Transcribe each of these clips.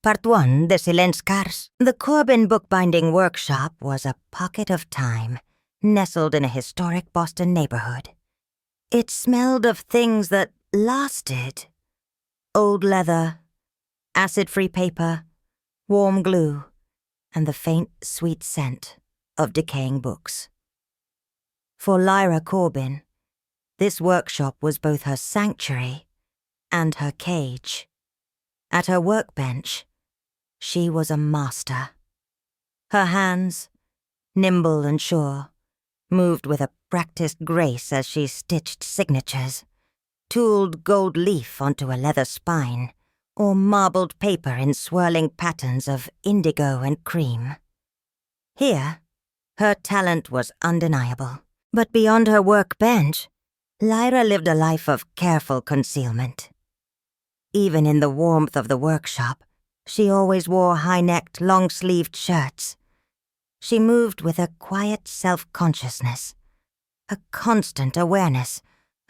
Part 1, The Silenskars. The Corbin bookbinding workshop was a pocket of time, nestled in a historic Boston neighborhood. It smelled of things that lasted. Old leather, acid-free paper, warm glue, and the faint, sweet scent of decaying books. For Lyra Corbin, this workshop was both her sanctuary and her cage. At her workbench, she was a master. Her hands, nimble and sure, moved with a practiced grace as she stitched signatures, tooled gold leaf onto a leather spine, or marbled paper in swirling patterns of indigo and cream. Here, her talent was undeniable. But beyond her workbench, Lyra lived a life of careful concealment. Even in the warmth of the workshop, she always wore high-necked, long-sleeved shirts. She moved with a quiet self-consciousness, a constant awareness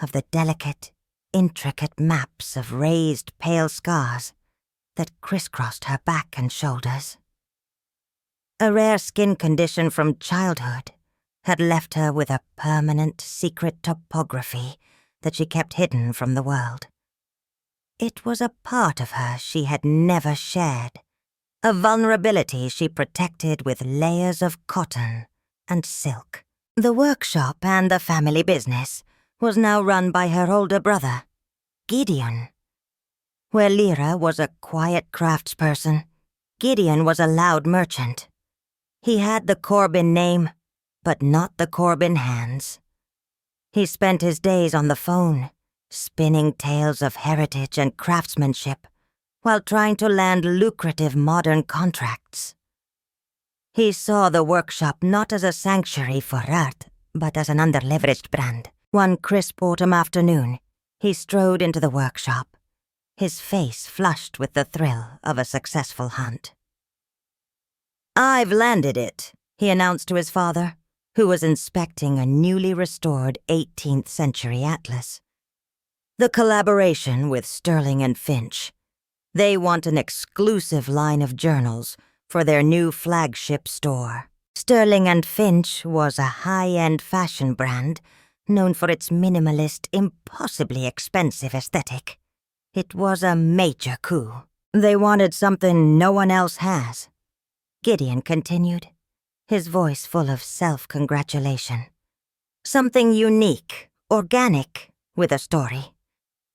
of the delicate, intricate maps of raised, pale scars that crisscrossed her back and shoulders. A rare skin condition from childhood had left her with a permanent, secret topography that she kept hidden from the world. It was a part of her she had never shared, a vulnerability she protected with layers of cotton and silk. The workshop and the family business was now run by her older brother, Gideon. Where Lyra was a quiet craftsperson, Gideon was a loud merchant. He had the Corbin name, but not the Corbin hands. He spent his days on the phone, spinning tales of heritage and craftsmanship, while trying to land lucrative modern contracts. He saw the workshop not as a sanctuary for art, but as an underleveraged brand. One crisp autumn afternoon, he strode into the workshop, his face flushed with the thrill of a successful hunt. "I've landed it," he announced to his father, who was inspecting a newly restored 18th century atlas. "The collaboration with Sterling and Finch. They want an exclusive line of journals for their new flagship store." Sterling and Finch was a high-end fashion brand known for its minimalist, impossibly expensive aesthetic. It was a major coup. "They wanted something no one else has," Gideon continued, his voice full of self-congratulation. "Something unique, organic, with a story.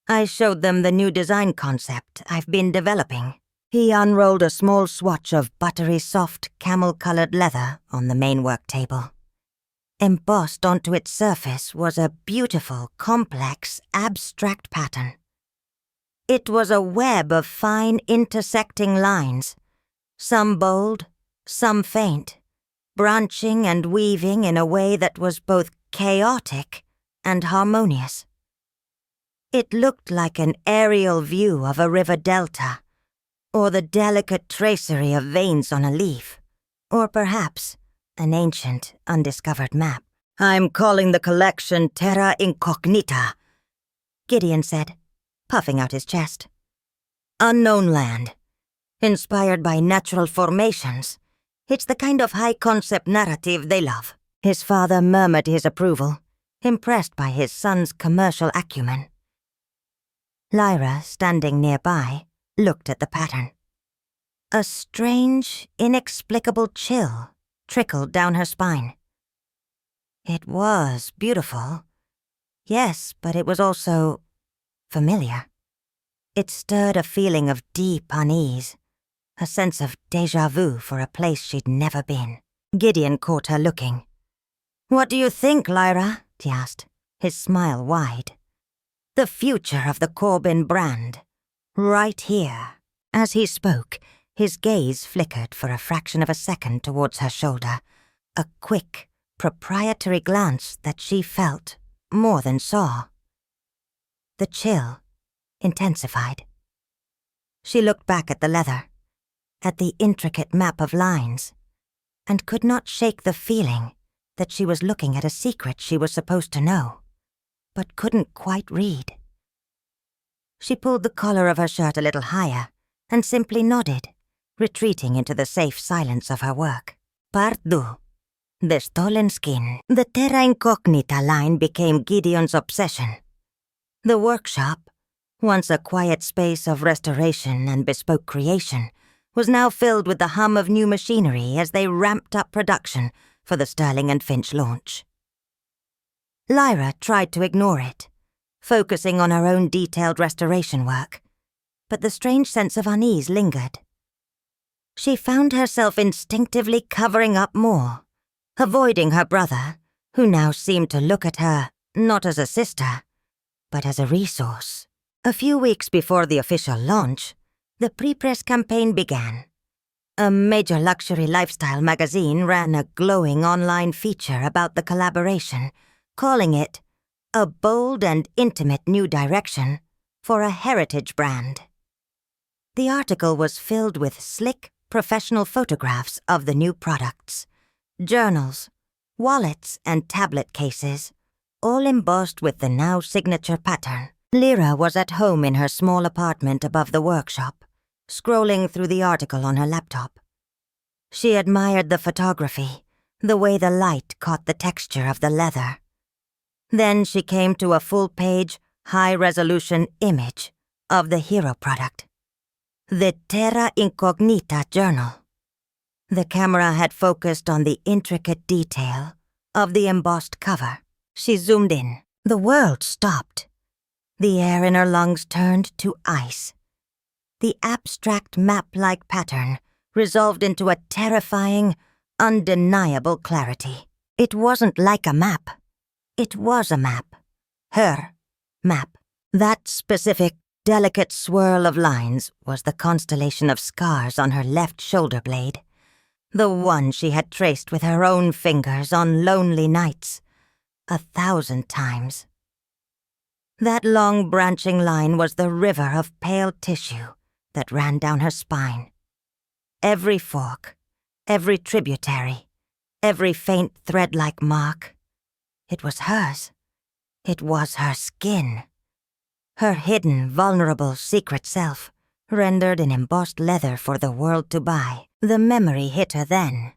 I showed them the new design concept I've been developing." He unrolled a small swatch of buttery soft, camel-colored leather on the main work table. Embossed onto its surface was a beautiful, complex, abstract pattern. It was a web of fine, intersecting lines, some bold, some faint, branching and weaving in a way that was both chaotic and harmonious. It looked like an aerial view of a river delta, or the delicate tracery of veins on a leaf, or perhaps an ancient, undiscovered map. "I'm calling the collection Terra Incognita," Gideon said, puffing out his chest. "Unknown land, inspired by natural formations. It's the kind of high-concept narrative they love." His father murmured his approval, impressed by his son's commercial acumen. Lyra, standing nearby, looked at the pattern. A strange, inexplicable chill trickled down her spine. It was beautiful, yes, but it was also familiar. It stirred a feeling of deep unease, a sense of déjà vu for a place she'd never been. Gideon caught her looking. "What do you think, Lyra?" he asked, his smile wide. "The future of the Corbin brand. Right here." As he spoke, his gaze flickered for a fraction of a second towards her shoulder, a quick, proprietary glance that she felt more than saw. The chill intensified. She looked back at the leather, at the intricate map of lines, and could not shake the feeling that she was looking at a secret she was supposed to know, but couldn't quite read. She pulled the collar of her shirt a little higher and simply nodded, retreating into the safe silence of her work. Part 2. The Stolen Skin. The Terra Incognita line became Gideon's obsession. The workshop, once a quiet space of restoration and bespoke creation, was now filled with the hum of new machinery as they ramped up production for the Sterling and Finch launch. Lyra tried to ignore it, focusing on her own detailed restoration work, but the strange sense of unease lingered. She found herself instinctively covering up more, avoiding her brother, who now seemed to look at her not as a sister, but as a resource. A few weeks before the official launch, the pre-press campaign began. A major luxury lifestyle magazine ran a glowing online feature about the collaboration, calling it a bold and intimate new direction for a heritage brand. The article was filled with slick, professional photographs of the new products, journals, wallets, and tablet cases, all embossed with the now signature pattern. Lyra was at home in her small apartment above the workshop, scrolling through the article on her laptop. She admired the photography, the way the light caught the texture of the leather. Then she came to a full-page, high-resolution image of the hero product, the Terra Incognita journal. The camera had focused on the intricate detail of the embossed cover. She zoomed in. The world stopped. The air in her lungs turned to ice. The abstract map-like pattern resolved into a terrifying, undeniable clarity. It wasn't like a map. It was a map. Her map. That specific, delicate swirl of lines was the constellation of scars on her left shoulder blade, the one she had traced with her own fingers on lonely nights, 1,000 times. That long branching line was the river of pale tissue that ran down her spine. Every fork, every tributary, every faint thread-like mark. It was hers. It was her skin. Her hidden, vulnerable, secret self, rendered in embossed leather for the world to buy. The memory hit her then.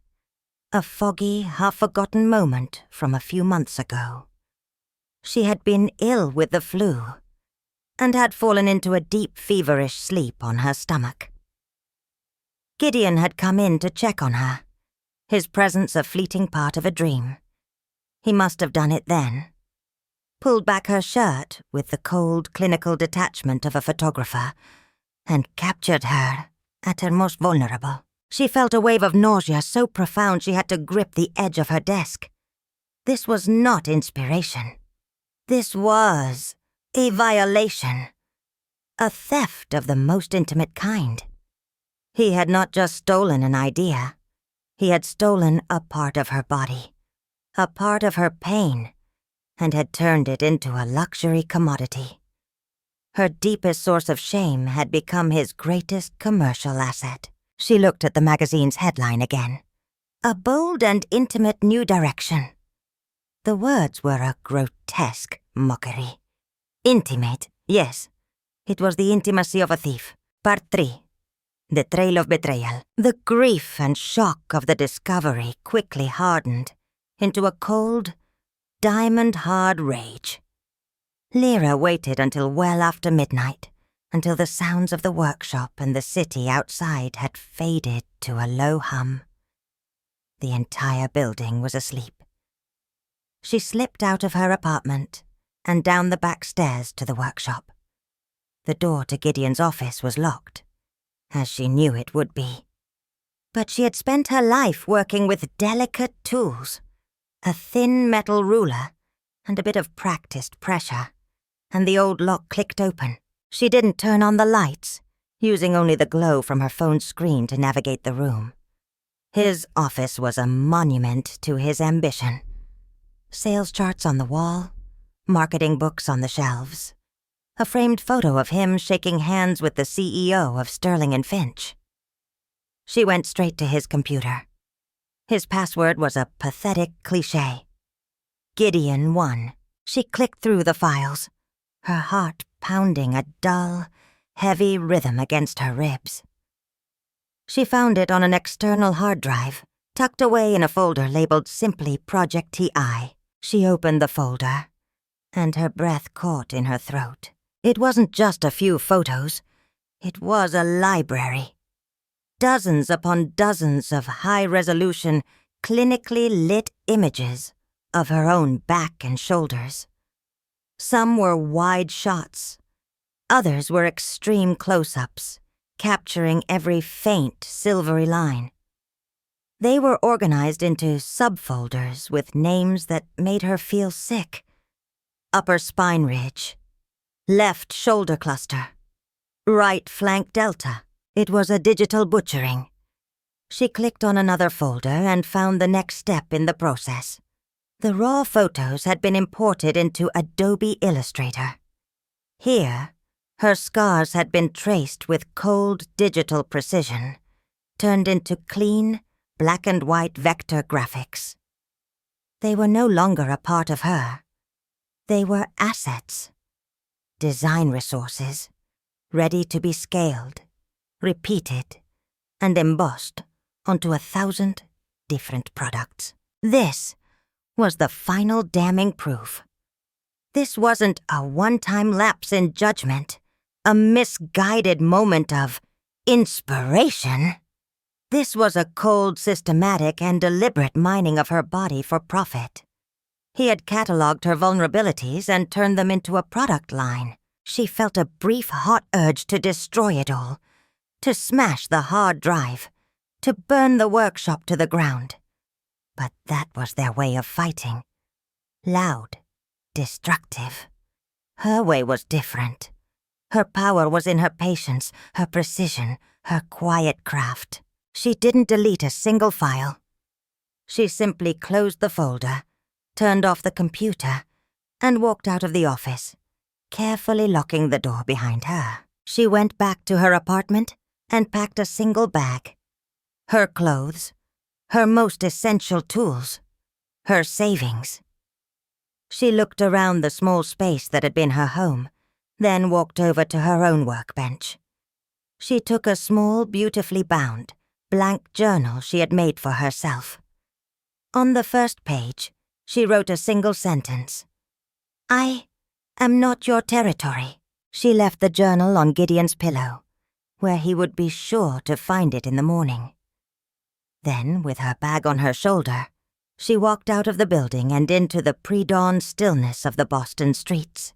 A foggy, half-forgotten moment from a few months ago. She had been ill with the flu, and had fallen into a deep, feverish sleep on her stomach. Gideon had come in to check on her, his presence a fleeting part of a dream. He must have done it then. Pulled back her shirt with the cold, clinical detachment of a photographer, and captured her at her most vulnerable. She felt a wave of nausea so profound she had to grip the edge of her desk. This was not inspiration. This was a violation. A theft of the most intimate kind. He had not just stolen an idea. He had stolen a part of her body, a part of her pain, and had turned it into a luxury commodity. Her deepest source of shame had become his greatest commercial asset. She looked at the magazine's headline again. A bold and intimate new direction. The words were a grotesque mockery. Intimate, yes. It was the intimacy of a thief. Part 3. The Trail of Betrayal. The grief and shock of the discovery quickly hardened into a cold, diamond-hard rage. Lyra waited until well after midnight, until the sounds of the workshop and the city outside had faded to a low hum. The entire building was asleep. She slipped out of her apartment and down the back stairs to the workshop. The door to Gideon's office was locked, as she knew it would be. But she had spent her life working with delicate tools, a thin metal ruler, and a bit of practiced pressure, and the old lock clicked open. She didn't turn on the lights, using only the glow from her phone screen to navigate the room. His office was a monument to his ambition. Sales charts on the wall, marketing books on the shelves, a framed photo of him shaking hands with the CEO of Sterling and Finch. She went straight to his computer. His password was a pathetic cliché. Gideon 1. She clicked through the files, her heart pounding a dull, heavy rhythm against her ribs. She found it on an external hard drive, tucked away in a folder labeled simply Project TI. She opened the folder, and her breath caught in her throat. It wasn't just a few photos. It was a library. Dozens upon dozens of high-resolution, clinically lit images of her own back and shoulders. Some were wide shots. Others were extreme close-ups, capturing every faint, silvery line. They were organized into subfolders with names that made her feel sick. Upper spine ridge, left shoulder cluster, right flank delta. It was a digital butchering. She clicked on another folder and found the next step in the process. The raw photos had been imported into Adobe Illustrator. Here, her scars had been traced with cold digital precision, turned into clean, black and white vector graphics. They were no longer a part of her. They were assets, design resources, ready to be scaled, repeated, and embossed onto 1,000 different products. This was the final damning proof. This wasn't a one-time lapse in judgment, a misguided moment of inspiration. This was a cold, systematic, and deliberate mining of her body for profit. He had cataloged her vulnerabilities and turned them into a product line. She felt a brief, hot urge to destroy it all, to smash the hard drive, to burn the workshop to the ground. But that was their way of fighting. Loud, destructive. Her way was different. Her power was in her patience, her precision, her quiet craft. She didn't delete a single file. She simply closed the folder, turned off the computer, and walked out of the office, carefully locking the door behind her. She went back to her apartment and packed a single bag. Her clothes, her most essential tools, her savings. She looked around the small space that had been her home, then walked over to her own workbench. She took a small, beautifully bound, blank journal she had made for herself. On the first page, she wrote a single sentence. "I am not your territory." She left the journal on Gideon's pillow, where he would be sure to find it in the morning. Then, with her bag on her shoulder, she walked out of the building and into the pre-dawn stillness of the Boston streets.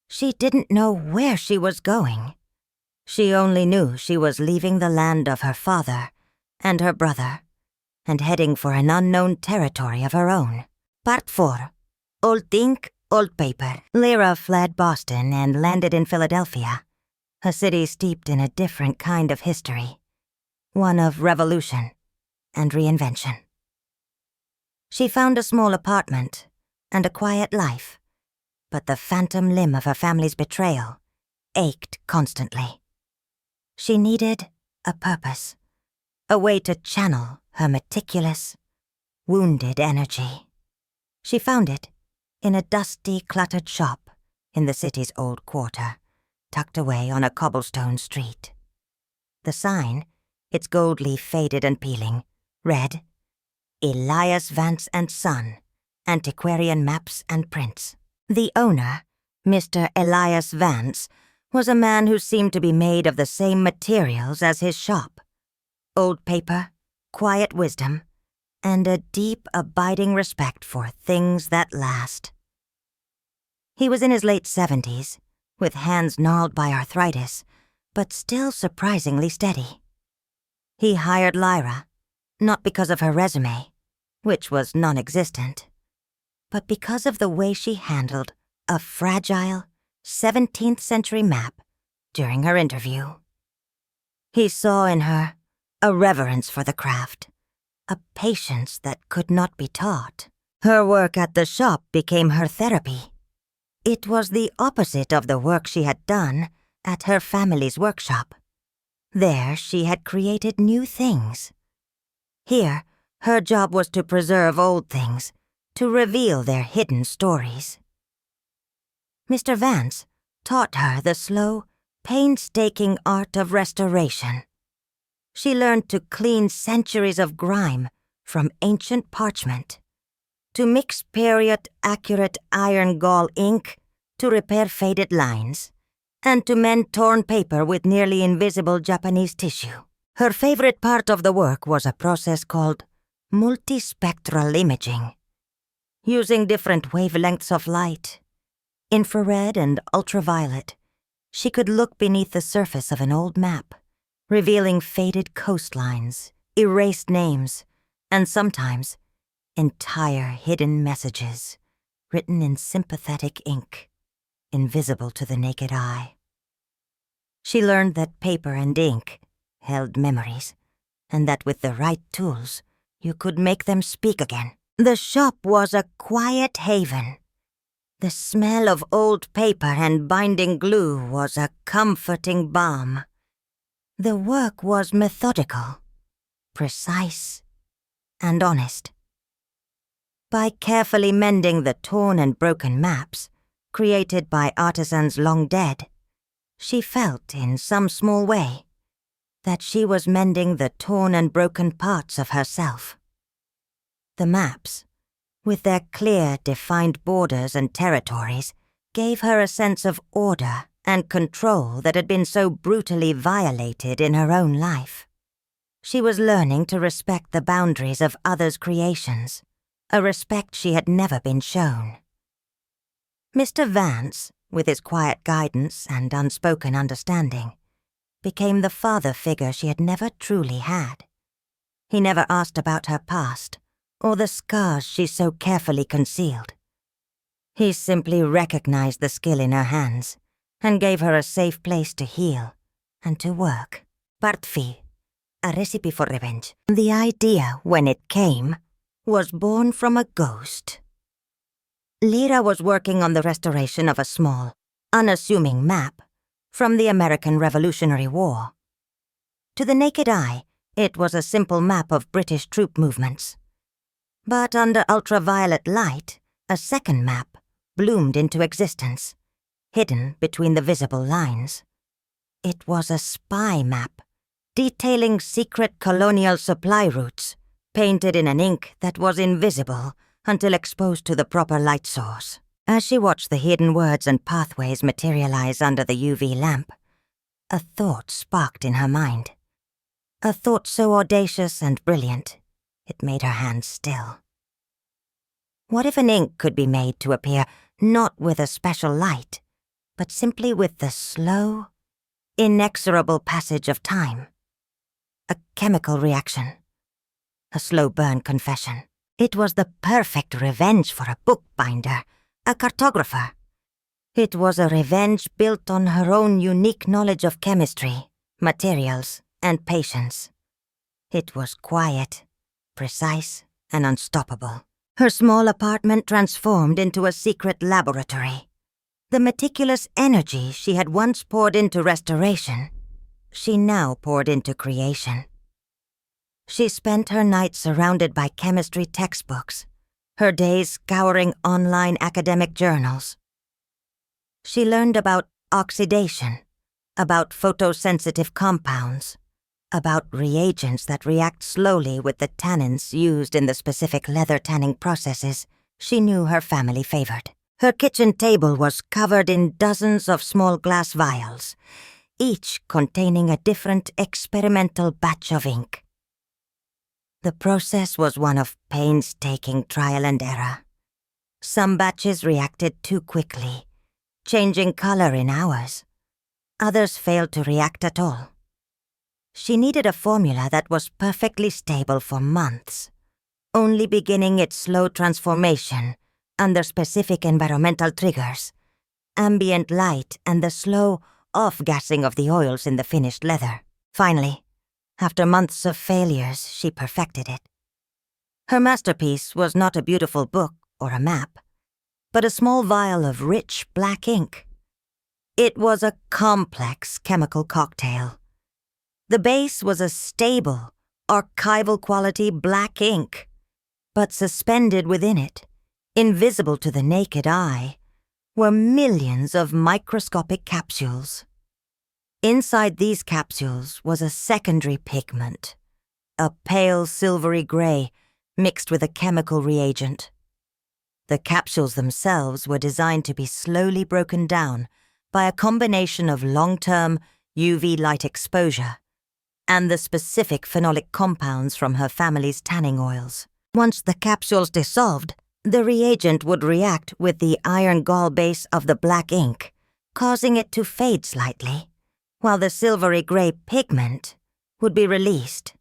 She didn't know where she was going. She only knew she was leaving the land of her father and her brother and heading for an unknown territory of her own. Part 4. Old ink, old paper. Lyra fled Boston and landed in Philadelphia, a city steeped in a different kind of history, one of revolution and reinvention. She found a small apartment and a quiet life, but the phantom limb of her family's betrayal ached constantly. She needed a purpose, a way to channel her meticulous, wounded energy. She found it in a dusty, cluttered shop in the city's old quarter, tucked away on a cobblestone street. The sign, its gold leaf faded and peeling, read, "Elias Vance and Son, Antiquarian Maps and Prints." The owner, Mr. Elias Vance, was a man who seemed to be made of the same materials as his shop. Old paper, quiet wisdom, and a deep, abiding respect for things that last. He was in his late 70s, with hands gnarled by arthritis, but still surprisingly steady. He hired Lyra, not because of her resume, which was non-existent, but because of the way she handled a fragile 17th century map during her interview. He saw in her a reverence for the craft, a patience that could not be taught. Her work at the shop became her therapy. It was the opposite of the work she had done at her family's workshop. There she had created new things. Here, her job was to preserve old things, to reveal their hidden stories. Mr. Vance taught her the slow, painstaking art of restoration. She learned to clean centuries of grime from ancient parchment, to mix period-accurate iron gall ink to repair faded lines, and to mend torn paper with nearly invisible Japanese tissue. Her favorite part of the work was a process called multispectral imaging. Using different wavelengths of light, infrared and ultraviolet, she could look beneath the surface of an old map, revealing faded coastlines, erased names, and sometimes entire hidden messages written in sympathetic ink, invisible to the naked eye. She learned that paper and ink held memories, and that with the right tools, you could make them speak again. The shop was a quiet haven. The smell of old paper and binding glue was a comforting balm. The work was methodical, precise, and honest. By carefully mending the torn and broken maps created by artisans long dead, she felt, in some small way, that she was mending the torn and broken parts of herself. The maps, with their clear, defined borders and territories, gave her a sense of order and control that had been so brutally violated in her own life. She was learning to respect the boundaries of others' creations, a respect she had never been shown. Mr. Vance, with his quiet guidance and unspoken understanding, became the father figure she had never truly had. He never asked about her past, or the scars she so carefully concealed. He simply recognized the skill in her hands and gave her a safe place to heal and to work. Part 3. A Recipe for Revenge. The idea, when it came, was born from a ghost. Lyra was working on the restoration of a small, unassuming map from the American Revolutionary War. To the naked eye, it was a simple map of British troop movements. But under ultraviolet light, a second map bloomed into existence, hidden between the visible lines. It was a spy map, detailing secret colonial supply routes, painted in an ink that was invisible until exposed to the proper light source. As she watched the hidden words and pathways materialize under the UV lamp, a thought sparked in her mind. A thought so audacious and brilliant, it made her hands still. What if an ink could be made to appear not with a special light, but simply with the slow, inexorable passage of time? A chemical reaction. A slow burn confession. It was the perfect revenge for a bookbinder, a cartographer. It was a revenge built on her own unique knowledge of chemistry, materials, and patience. It was quiet, precise, and unstoppable. Her small apartment transformed into a secret laboratory. The meticulous energy she had once poured into restoration, she now poured into creation. She spent her nights surrounded by chemistry textbooks, her days scouring online academic journals. She learned about oxidation, about photosensitive compounds, about reagents that react slowly with the tannins used in the specific leather tanning processes she knew her family favored. Her kitchen table was covered in dozens of small glass vials, each containing a different experimental batch of ink. The process was one of painstaking trial and error. Some batches reacted too quickly, changing color in hours. Others failed to react at all. She needed a formula that was perfectly stable for months, only beginning its slow transformation under specific environmental triggers, ambient light and the slow off-gassing of the oils in the finished leather. Finally, after months of failures, she perfected it. Her masterpiece was not a beautiful book or a map, but a small vial of rich black ink. It was a complex chemical cocktail. The base was a stable, archival-quality black ink, but suspended within it, invisible to the naked eye, were millions of microscopic capsules. Inside these capsules was a secondary pigment, a pale silvery gray mixed with a chemical reagent. The capsules themselves were designed to be slowly broken down by a combination of long-term UV light exposure and the specific phenolic compounds from her family's tanning oils. Once the capsules dissolved, the reagent would react with the iron gall base of the black ink, causing it to fade slightly, while the silvery gray pigment would be released,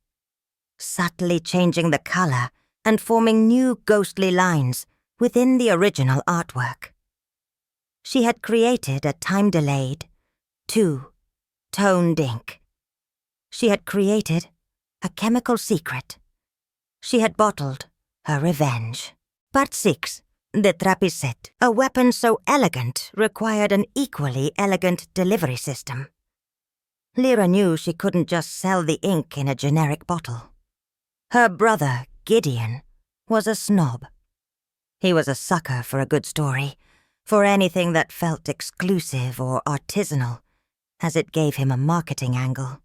subtly changing the color and forming new ghostly lines within the original artwork. She had created a time-delayed, two-toned ink. She had created a chemical secret. She had bottled her revenge. Part 6. The Trapisette. A weapon so elegant required an equally elegant delivery system. Lyra knew she couldn't just sell the ink in a generic bottle. Her brother, Gideon, was a snob. He was a sucker for a good story, for anything that felt exclusive or artisanal, as it gave him a marketing angle.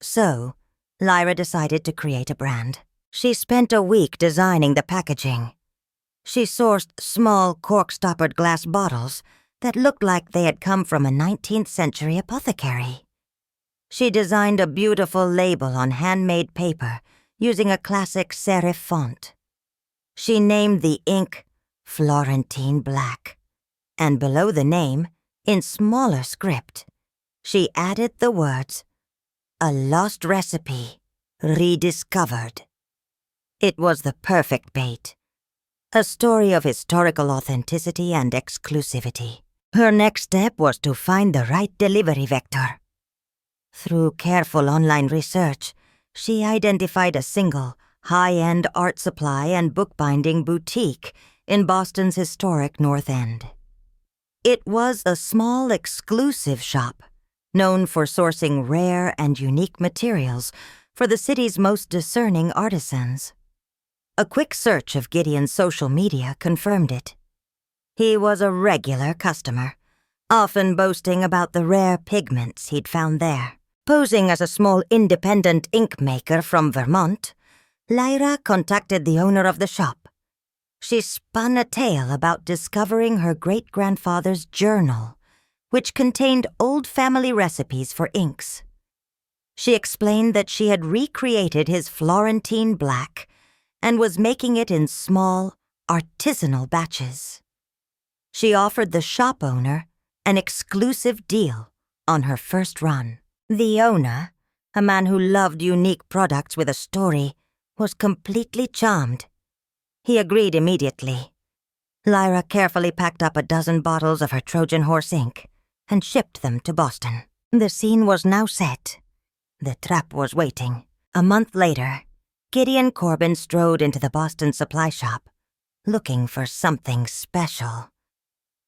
So, Lyra decided to create a brand. She spent a week designing the packaging. She sourced small, cork-stoppered glass bottles that looked like they had come from a 19th century apothecary. She designed a beautiful label on handmade paper using a classic serif font. She named the ink Florentine Black, and below the name, in smaller script, she added the words, "A lost recipe, rediscovered." It was the perfect bait. A story of historical authenticity and exclusivity. Her next step was to find the right delivery vector. Through careful online research, she identified a single, high-end art supply and bookbinding boutique in Boston's historic North End. It was a small, exclusive shop, known for sourcing rare and unique materials for the city's most discerning artisans. A quick search of Gideon's social media confirmed it. He was a regular customer, often boasting about the rare pigments he'd found there. Posing as a small independent ink maker from Vermont, Lyra contacted the owner of the shop. She spun a tale about discovering her great-grandfather's journal, which contained old family recipes for inks. She explained that she had recreated his Florentine Black and was making it in small, artisanal batches. She offered the shop owner an exclusive deal on her first run. The owner, a man who loved unique products with a story, was completely charmed. He agreed immediately. Lyra carefully packed up a dozen bottles of her Trojan horse ink and shipped them to Boston. The scene was now set. The trap was waiting. A month later, Gideon Corbin strode into the Boston supply shop, looking for something special.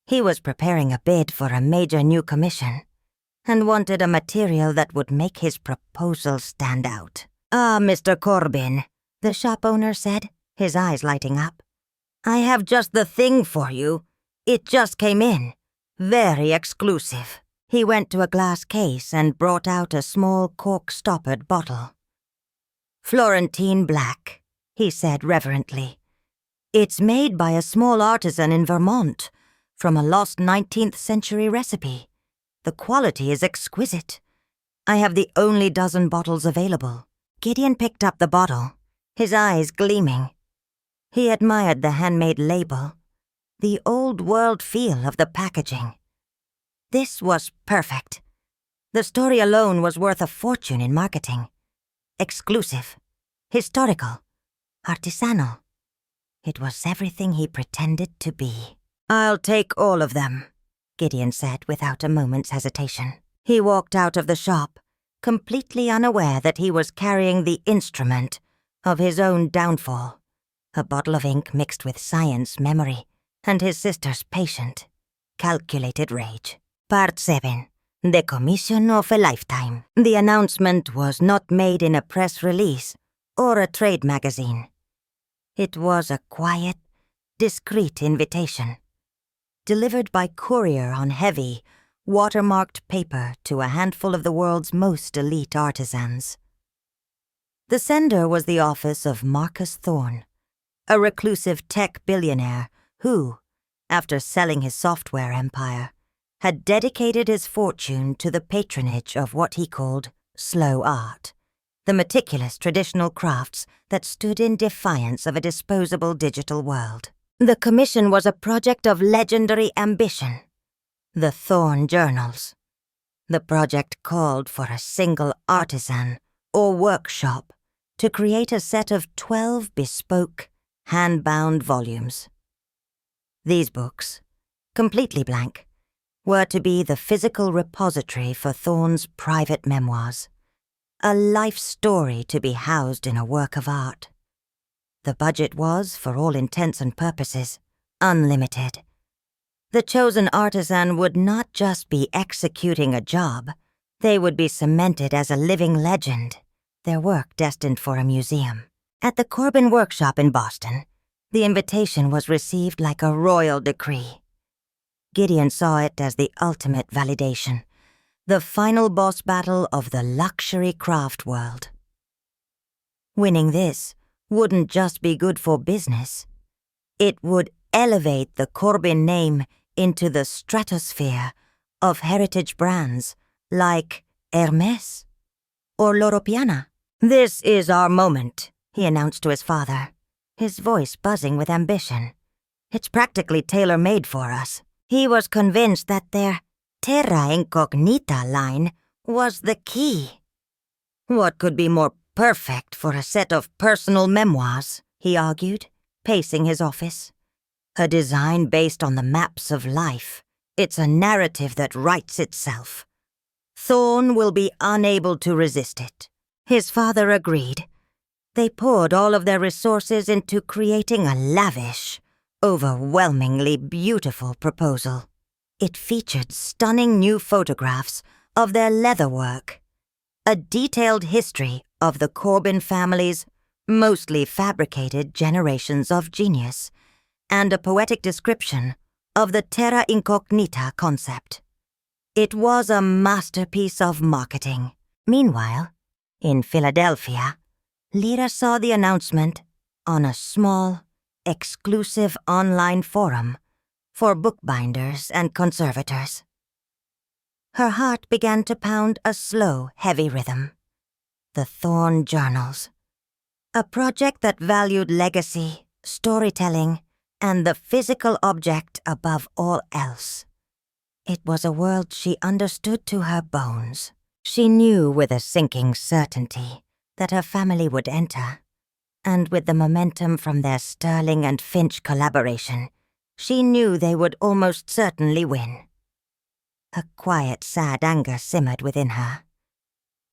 He was preparing a bid for a major new commission, and wanted a material that would make his proposal stand out. "Ah, Mr. Corbin," the shop owner said, his eyes lighting up. "I have just the thing for you. It just came in. Very exclusive." He went to a glass case and brought out a small cork-stoppered bottle. "Florentine Black," he said reverently. "It's made by a small artisan in Vermont, from a lost 19th century recipe. The quality is exquisite. I have the only dozen bottles available." Gideon picked up the bottle, his eyes gleaming. He admired the handmade label, the old-world feel of the packaging. This was perfect. The story alone was worth a fortune in marketing. Exclusive, historical, artisanal. It was everything he pretended to be. "I'll take all of them," Gideon said without a moment's hesitation. He walked out of the shop, completely unaware that he was carrying the instrument of his own downfall, a bottle of ink mixed with science memory and his sister's patient, calculated rage. Part 7. The commission of a lifetime. The announcement was not made in a press release or a trade magazine. It was a quiet, discreet invitation, delivered by courier on heavy, watermarked paper to a handful of the world's most elite artisans. The sender was the office of Marcus Thorne, a reclusive tech billionaire who, after selling his software empire, had dedicated his fortune to the patronage of what he called slow art, the meticulous traditional crafts that stood in defiance of a disposable digital world. The commission was a project of legendary ambition, the Thorne Journals. The project called for a single artisan or workshop to create a set of 12 bespoke, hand-bound volumes. These books, completely blank, were to be the physical repository for Thorne's private memoirs, a life story to be housed in a work of art. The budget was, for all intents and purposes, unlimited. The chosen artisan would not just be executing a job, they would be cemented as a living legend, their work destined for a museum. At the Corbin Workshop in Boston, the invitation was received like a royal decree. Gideon saw it as the ultimate validation, the final boss battle of the luxury craft world. Winning this wouldn't just be good for business. It would elevate the Corbin name into the stratosphere of heritage brands like Hermès or Loro Piana. "This is our moment," he announced to his father, his voice buzzing with ambition. "It's practically tailor-made for us." He was convinced that their Terra Incognita line was the key. What could be more perfect for a set of personal memoirs, he argued, pacing his office. A design based on the maps of life. It's a narrative that writes itself. Thorne will be unable to resist it. His father agreed. They poured all of their resources into creating a lavish, overwhelmingly beautiful proposal. It featured stunning new photographs of their leatherwork, a detailed history of the Corbin family's mostly fabricated generations of genius, and a poetic description of the terra incognita concept. It was a masterpiece of marketing. Meanwhile, in Philadelphia, Lyra saw the announcement on a small, exclusive online forum for bookbinders and conservators. Her heart began to pound a slow, heavy rhythm. The Thorne Journals. A project that valued legacy, storytelling, and the physical object above all else. It was a world she understood to her bones. She knew with a sinking certainty that her family would enter, and with the momentum from their Sterling and Finch collaboration, she knew they would almost certainly win. A quiet, sad anger simmered within her.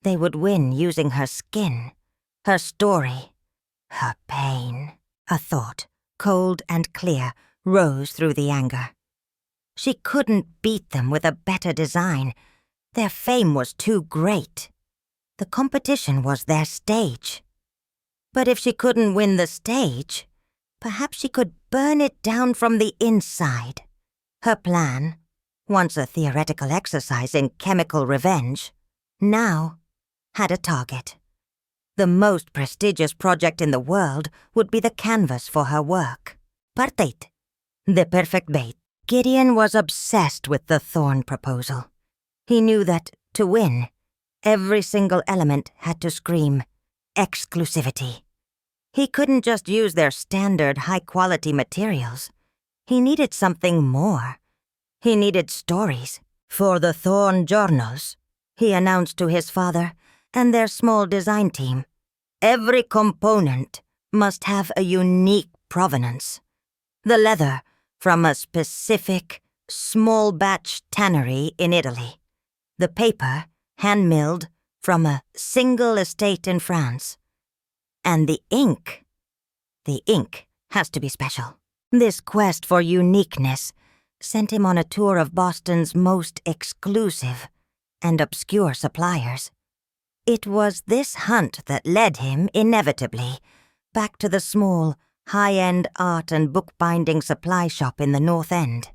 They would win using her skin, her story, her pain. A thought, cold and clear, rose through the anger. She couldn't beat them with a better design. Their fame was too great. The competition was their stage. But if she couldn't win the stage, perhaps she could burn it down from the inside. Her plan, once a theoretical exercise in chemical revenge, now had a target. The most prestigious project in the world would be the canvas for her work. Parteit, the perfect bait. Gideon was obsessed with the Thorne proposal. He knew that, to win, every single element had to scream exclusivity. He couldn't just use their standard high-quality materials. He needed something more. He needed stories. "For the Thorne Journals," he announced to his father and their small design team. "Every component must have a unique provenance. The leather from a specific, small-batch tannery in Italy. The paper, hand-milled, from a single estate in France. And the ink has to be special." This quest for uniqueness sent him on a tour of Boston's most exclusive and obscure suppliers. It was this hunt that led him, inevitably, back to the small, high-end art and bookbinding supply shop in the North End.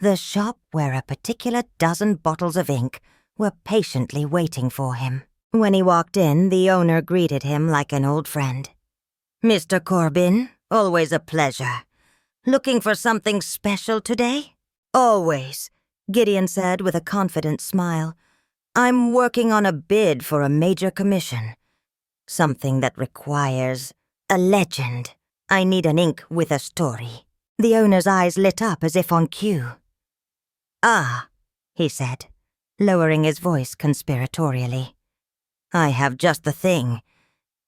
the shop where a particular dozen bottles of ink were patiently waiting for him. When he walked in, the owner greeted him like an old friend. "Mr. Corbin, always a pleasure. Looking for something special today?" "Always," Gideon said with a confident smile. "I'm working on a bid for a major commission. Something that requires a legend. I need an ink with a story." The owner's eyes lit up as if on cue. "Ah," he said, lowering his voice conspiratorially. "I have just the thing.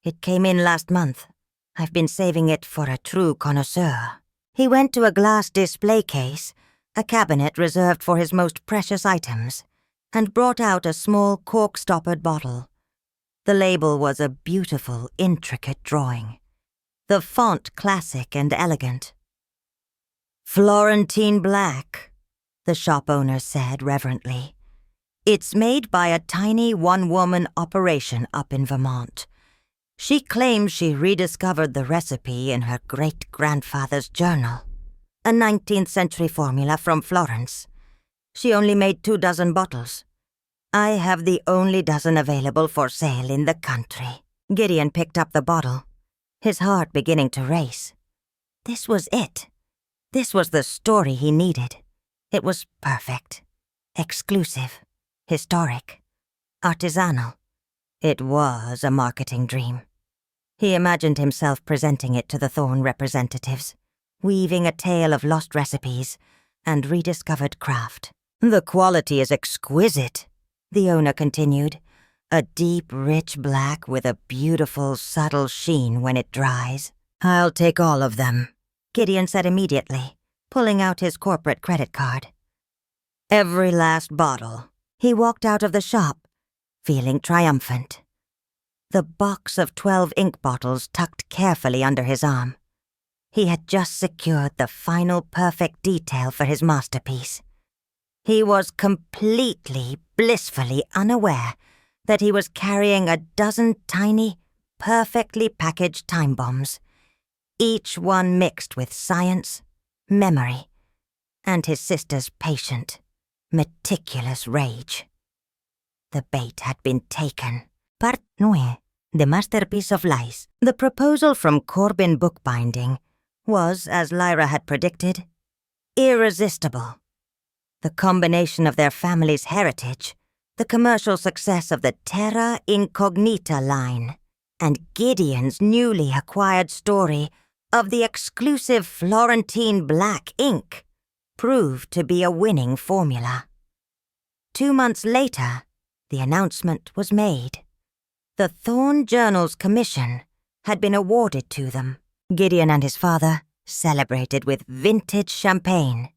It came in last month. I've been saving it for a true connoisseur." He went to a glass display case, a cabinet reserved for his most precious items, and brought out a small cork-stoppered bottle. The label was a beautiful, intricate drawing. The font classic and elegant. "Florentine Black," the shop owner said reverently. "It's made by a tiny one-woman operation up in Vermont. She claims she rediscovered the recipe in her great-grandfather's journal. A 19th century formula from Florence. She only made 24 bottles. I have the only dozen available for sale in the country." Gideon picked up the bottle, his heart beginning to race. This was it. This was the story he needed. It was perfect. Exclusive. Historic. Artisanal. It was a marketing dream. He imagined himself presenting it to the Thorn representatives, weaving a tale of lost recipes and rediscovered craft. "The quality is exquisite," the owner continued. "A deep, rich black with a beautiful, subtle sheen when it dries." "I'll take all of them," Gideon said immediately, pulling out his corporate credit card. "Every last bottle." He walked out of the shop, feeling triumphant. The box of 12 ink bottles tucked carefully under his arm. He had just secured the final perfect detail for his masterpiece. He was completely, blissfully unaware that he was carrying a dozen tiny, perfectly packaged time bombs, each one mixed with science, memory, and his sister's patient, meticulous rage. The bait had been taken. Part 9. The Masterpiece of Lies. The proposal from Corbin Bookbinding was, as Lyra had predicted, irresistible. The combination of their family's heritage, the commercial success of the Terra Incognita line, and Gideon's newly acquired story of the exclusive Florentine Black ink proved to be a winning formula. 2 months later, the announcement was made. The Thorn Journal's commission had been awarded to them. Gideon and his father celebrated with vintage champagne,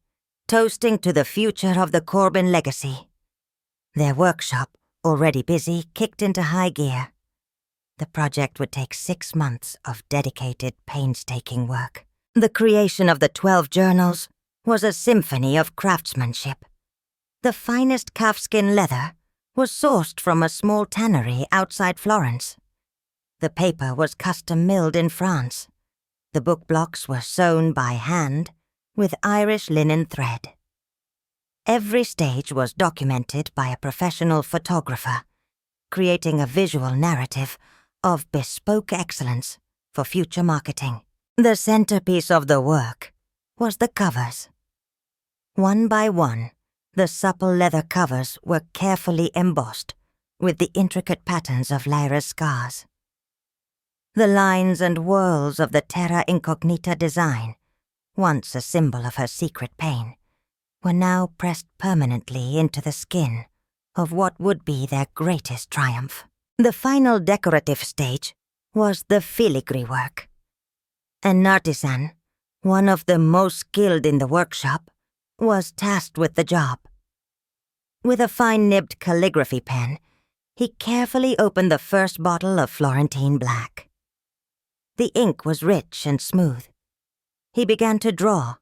toasting to the future of the Corbin legacy. Their workshop, already busy, kicked into high gear. The project would take 6 months of dedicated, painstaking work. The creation of the 12 journals was a symphony of craftsmanship. The finest calfskin leather was sourced from a small tannery outside Florence. The paper was custom milled in France. The book blocks were sewn by hand with Irish linen thread. Every stage was documented by a professional photographer, creating a visual narrative of bespoke excellence for future marketing. The centerpiece of the work was the covers. One by one, the supple leather covers were carefully embossed with the intricate patterns of Lyra's scars. The lines and whorls of the Terra Incognita design, once a symbol of her secret pain, were now pressed permanently into the skin of what would be their greatest triumph. The final decorative stage was the filigree work. An artisan, one of the most skilled in the workshop, was tasked with the job. With a fine-nibbed calligraphy pen, he carefully opened the first bottle of Florentine Black. The ink was rich and smooth. He began to draw,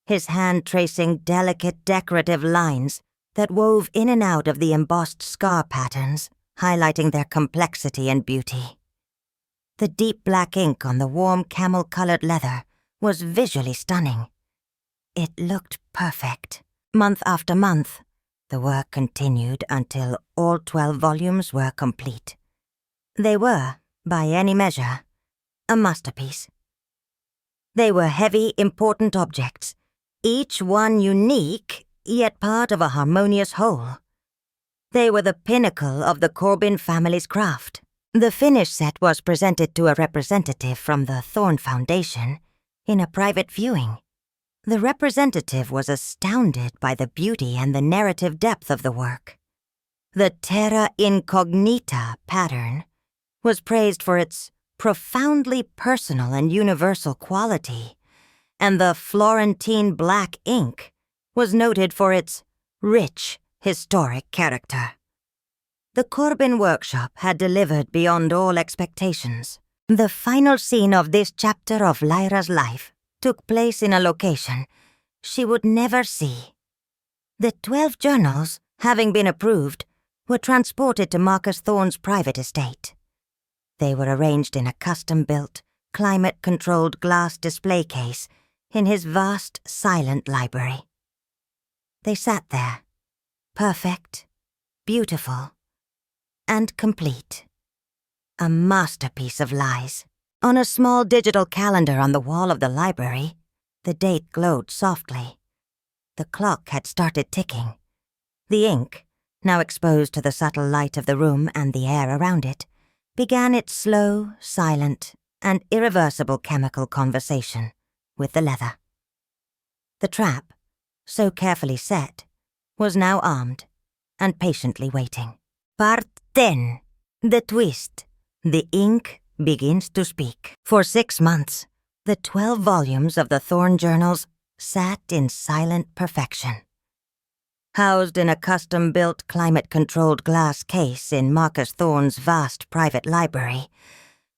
his hand tracing delicate decorative lines that wove in and out of the embossed scar patterns, highlighting their complexity and beauty. The deep black ink on the warm camel-colored leather was visually stunning. It looked perfect. Month after month, the work continued until all 12 volumes were complete. They were, by any measure, a masterpiece. They were heavy, important objects, each one unique, yet part of a harmonious whole. They were the pinnacle of the Corbin family's craft. The finished set was presented to a representative from the Thorne Foundation in a private viewing. The representative was astounded by the beauty and the narrative depth of the work. The terra incognita pattern was praised for its profoundly personal and universal quality, and the Florentine black ink was noted for its rich, historic character. The Corbin workshop had delivered beyond all expectations. The final scene of this chapter of Lyra's life took place in a location she would never see. The 12 journals, having been approved, were transported to Marcus Thorne's private estate. They were arranged in a custom-built, climate-controlled glass display case in his vast, silent library. They sat there, perfect, beautiful, and complete. A masterpiece of lies. On a small digital calendar on the wall of the library, the date glowed softly. The clock had started ticking. The ink, now exposed to the subtle light of the room and the air around it, began its slow, silent, and irreversible chemical conversation with the leather. The trap, so carefully set, was now armed and patiently waiting. Part 10. The twist. The ink begins to speak. For 6 months, the 12 volumes of the Thorne journals sat in silent perfection. Housed in a custom-built, climate-controlled glass case in Marcus Thorne's vast private library,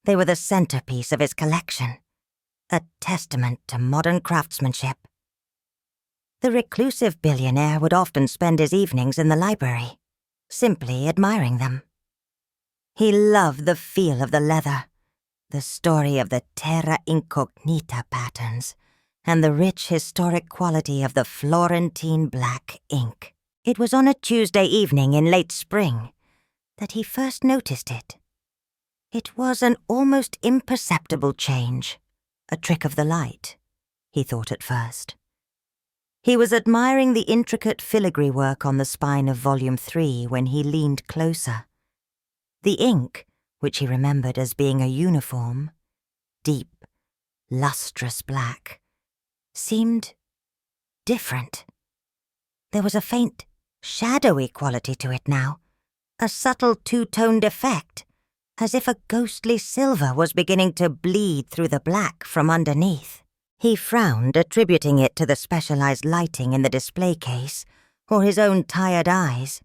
they were the centerpiece of his collection, a testament to modern craftsmanship. The reclusive billionaire would often spend his evenings in the library, simply admiring them. He loved the feel of the leather, the story of the terra incognita patterns, and the rich historic quality of the Florentine black ink. It was on a Tuesday evening in late spring that he first noticed it. It was an almost imperceptible change, a trick of the light, he thought at first. He was admiring the intricate filigree work on the spine of Volume 3 when he leaned closer. The ink, which he remembered as being a uniform, deep, lustrous black, seemed different. There was a faint, shadowy quality to it now, a subtle two-toned effect, as if a ghostly silver was beginning to bleed through the black from underneath. He frowned, attributing it to the specialized lighting in the display case or his own tired eyes.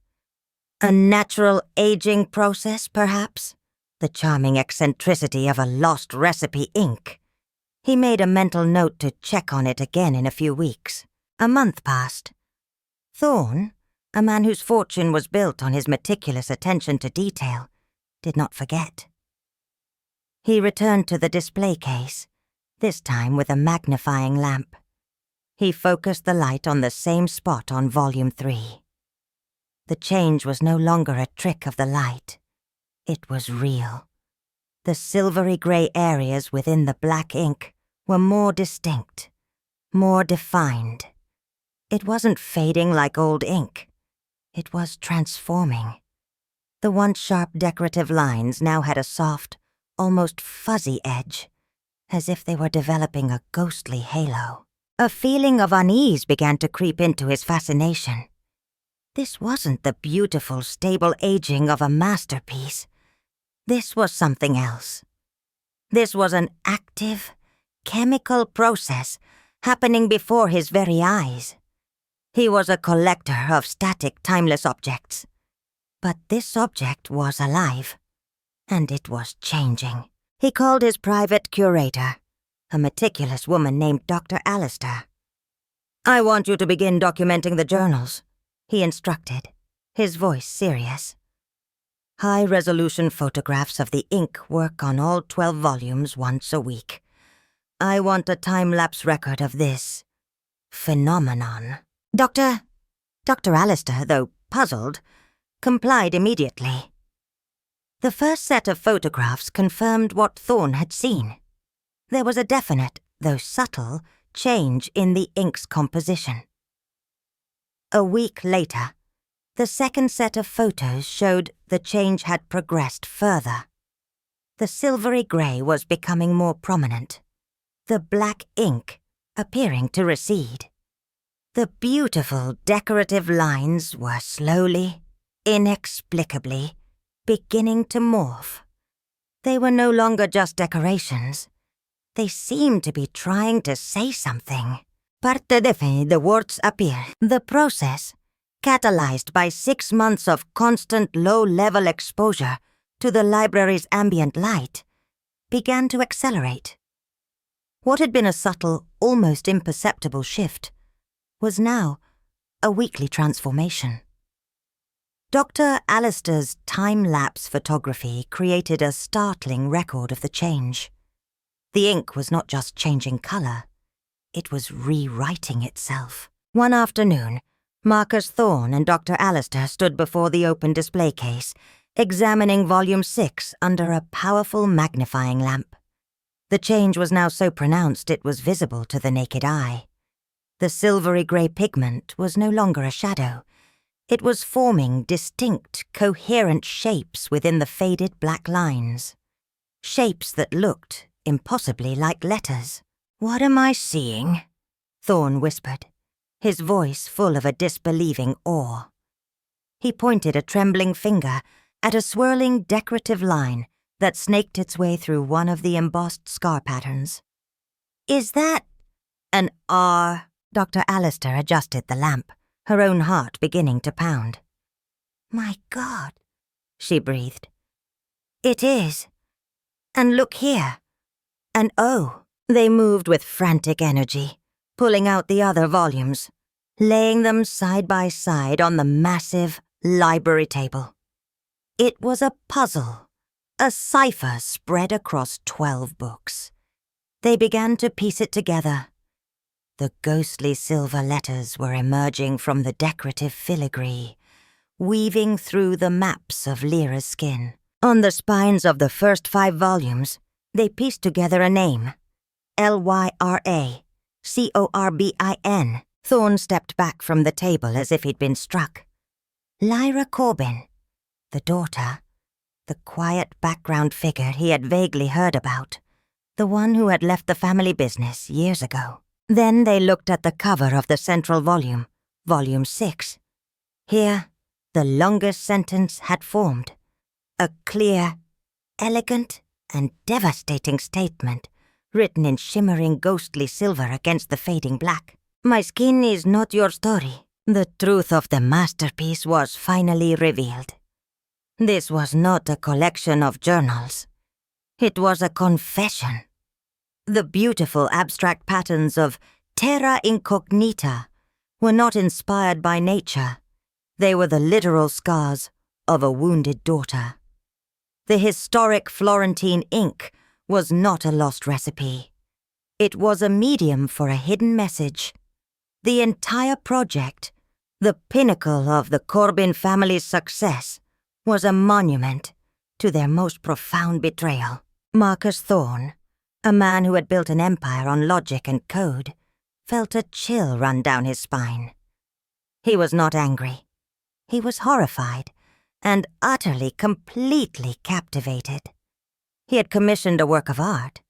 A natural aging process, perhaps? The charming eccentricity of a lost recipe ink. He made a mental note to check on it again in a few weeks. A month passed. Thorne, a man whose fortune was built on his meticulous attention to detail, did not forget. He returned to the display case, this time with a magnifying lamp. He focused the light on the same spot on Volume 3. The change was no longer a trick of the light. It was real. The silvery gray areas within the black ink were more distinct, more defined. It wasn't fading like old ink. It was transforming. The once sharp decorative lines now had a soft, almost fuzzy edge, as if they were developing a ghostly halo. A feeling of unease began to creep into his fascination. This wasn't the beautiful, stable aging of a masterpiece. This was something else. This was an active, chemical process happening before his very eyes. He was a collector of static, timeless objects. But this object was alive, and it was changing. He called his private curator, a meticulous woman named Dr. Alistair. "I want you to begin documenting the journals," he instructed, his voice serious. "High-resolution photographs of the ink work on all 12 volumes once a week. I want a time-lapse record of this phenomenon." "Doctor," Dr. Alistair, though puzzled, complied immediately. The first set of photographs confirmed what Thorne had seen. There was a definite, though subtle, change in the ink's composition. A week later, the second set of photos showed the change had progressed further. The silvery grey was becoming more prominent, the black ink appearing to recede. The beautiful decorative lines were slowly, inexplicably, beginning to morph. They were no longer just decorations. They seemed to be trying to say something. Parte de fin, the words appear. The process, catalyzed by 6 months of constant low-level exposure to the library's ambient light, began to accelerate. What had been a subtle, almost imperceptible shift was now a weekly transformation. Dr. Alistair's time-lapse photography created a startling record of the change. The ink was not just changing color, it was rewriting itself. One afternoon, Marcus Thorne and Dr. Alistair stood before the open display case, examining Volume 6 under a powerful magnifying lamp. The change was now so pronounced it was visible to the naked eye. The silvery grey pigment was no longer a shadow. It was forming distinct, coherent shapes within the faded black lines. Shapes that looked impossibly like letters. "What am I seeing?" Thorne whispered, his voice full of a disbelieving awe. He pointed a trembling finger at a swirling decorative line that snaked its way through one of the embossed scar patterns. "Is that an R?" Dr. Alistair adjusted the lamp, her own heart beginning to pound. "My God," she breathed. "It is. And look here. An O." They moved with frantic energy, pulling out the other volumes, laying them side by side on the massive library table. It was a puzzle, a cipher spread across 12 books. They began to piece it together. The ghostly silver letters were emerging from the decorative filigree, weaving through the maps of Lyra's skin. On the spines of the first 5 volumes, they pieced together a name, Lyra, Corbin. Thorne stepped back from the table as if he'd been struck. Lyra Corbin, the daughter, the quiet background figure he had vaguely heard about, the one who had left the family business years ago. Then they looked at the cover of the central volume, Volume 6. Here, the longest sentence had formed. A clear, elegant, and devastating statement, written in shimmering ghostly silver against the fading black. "My skin is not your story." The truth of the masterpiece was finally revealed. This was not a collection of journals. It was a confession. The beautiful abstract patterns of terra incognita were not inspired by nature. They were the literal scars of a wounded daughter. The historic Florentine ink was not a lost recipe. It was a medium for a hidden message. The entire project, the pinnacle of the Corbin family's success, was a monument to their most profound betrayal. Marcus Thorne, a man who had built an empire on logic and code, felt a chill run down his spine. He was not angry. He was horrified and utterly, completely captivated. He had commissioned a work of art,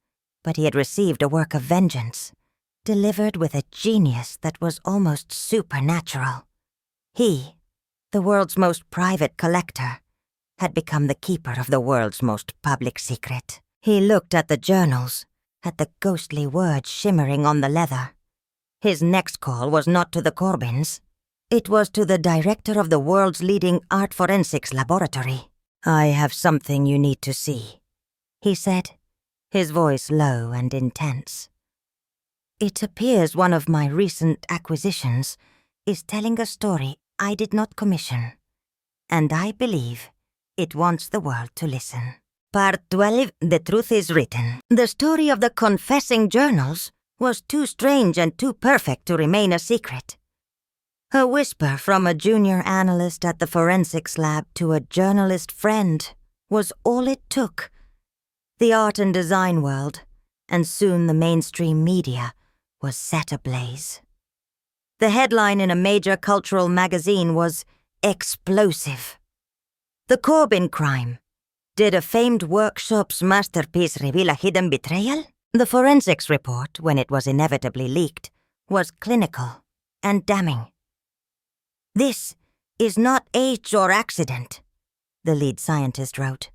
but he had received a work of vengeance, delivered with a genius that was almost supernatural. He, the world's most private collector, had become the keeper of the world's most public secret. He looked at the journals, at the ghostly words shimmering on the leather. His next call was not to the Corbins. It was to the director of the world's leading art forensics laboratory. "I have something you need to see," he said, his voice low and intense. "It appears one of my recent acquisitions is telling a story I did not commission, and I believe it wants the world to listen." Part 12, The Truth is Written. The story of the confessing journals was too strange and too perfect to remain a secret. A whisper from a junior analyst at the forensics lab to a journalist friend was all it took. The art and design world, and soon the mainstream media, was set ablaze. The headline in a major cultural magazine was explosive. The Corbin crime. Did a famed workshop's masterpiece reveal a hidden betrayal? The forensics report, when it was inevitably leaked, was clinical and damning. "This is not age or accident," the lead scientist wrote.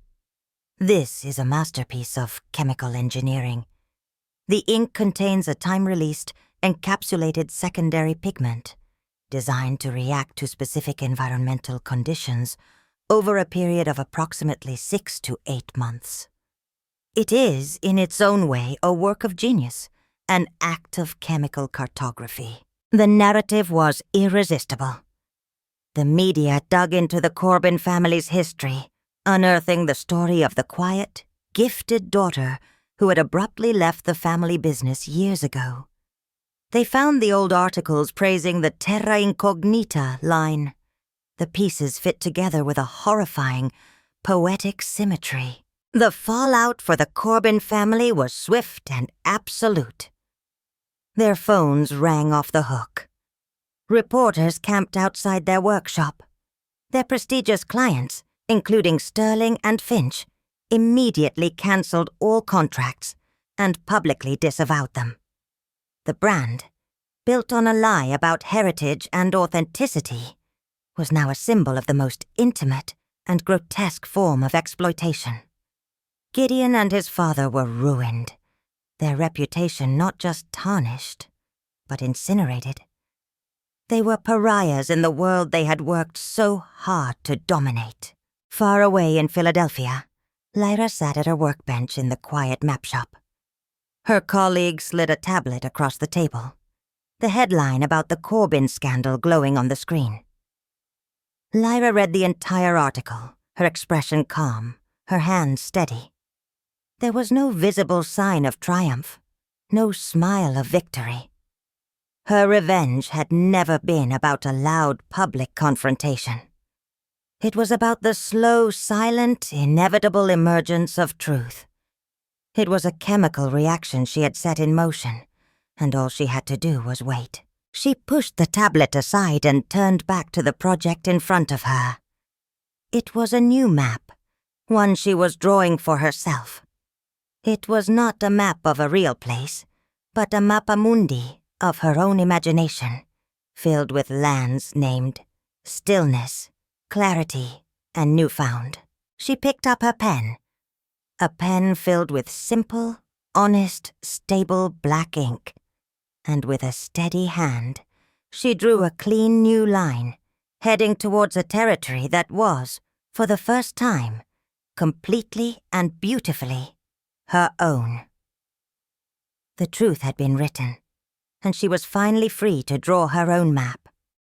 "This is a masterpiece of chemical engineering. The ink contains a time-released, encapsulated secondary pigment, designed to react to specific environmental conditions over a period of approximately 6 to 8 months. It is, in its own way, a work of genius, an act of chemical cartography." The narrative was irresistible. The media dug into the Corbin family's history, unearthing the story of the quiet, gifted daughter who had abruptly left the family business years ago. They found the old articles praising the terra incognita line. The pieces fit together with a horrifying, poetic symmetry. The fallout for the Corbin family was swift and absolute. Their phones rang off the hook. Reporters camped outside their workshop. Their prestigious clients, including Sterling and Finch, immediately cancelled all contracts and publicly disavowed them. The brand, built on a lie about heritage and authenticity, was now a symbol of the most intimate and grotesque form of exploitation. Gideon and his father were ruined, their reputation not just tarnished, but incinerated. They were pariahs in the world they had worked so hard to dominate. Far away in Philadelphia, Lyra sat at her workbench in the quiet map shop. Her colleague slid a tablet across the table, the headline about the Corbin scandal glowing on the screen. Lyra read the entire article, her expression calm, her hand steady. There was no visible sign of triumph, no smile of victory. Her revenge had never been about a loud public confrontation. It was about the slow, silent, inevitable emergence of truth. It was a chemical reaction she had set in motion, and all she had to do was wait. She pushed the tablet aside and turned back to the project in front of her. It was a new map, one she was drawing for herself. It was not a map of a real place, but a mappa mundi of her own imagination, filled with lands named Stillness, Clarity, and Newfound. She picked up her pen, a pen filled with simple, honest, stable black ink, and with a steady hand, she drew a clean new line, heading towards a territory that was, for the first time, completely and beautifully her own. The truth had been written, and she was finally free to draw her own map.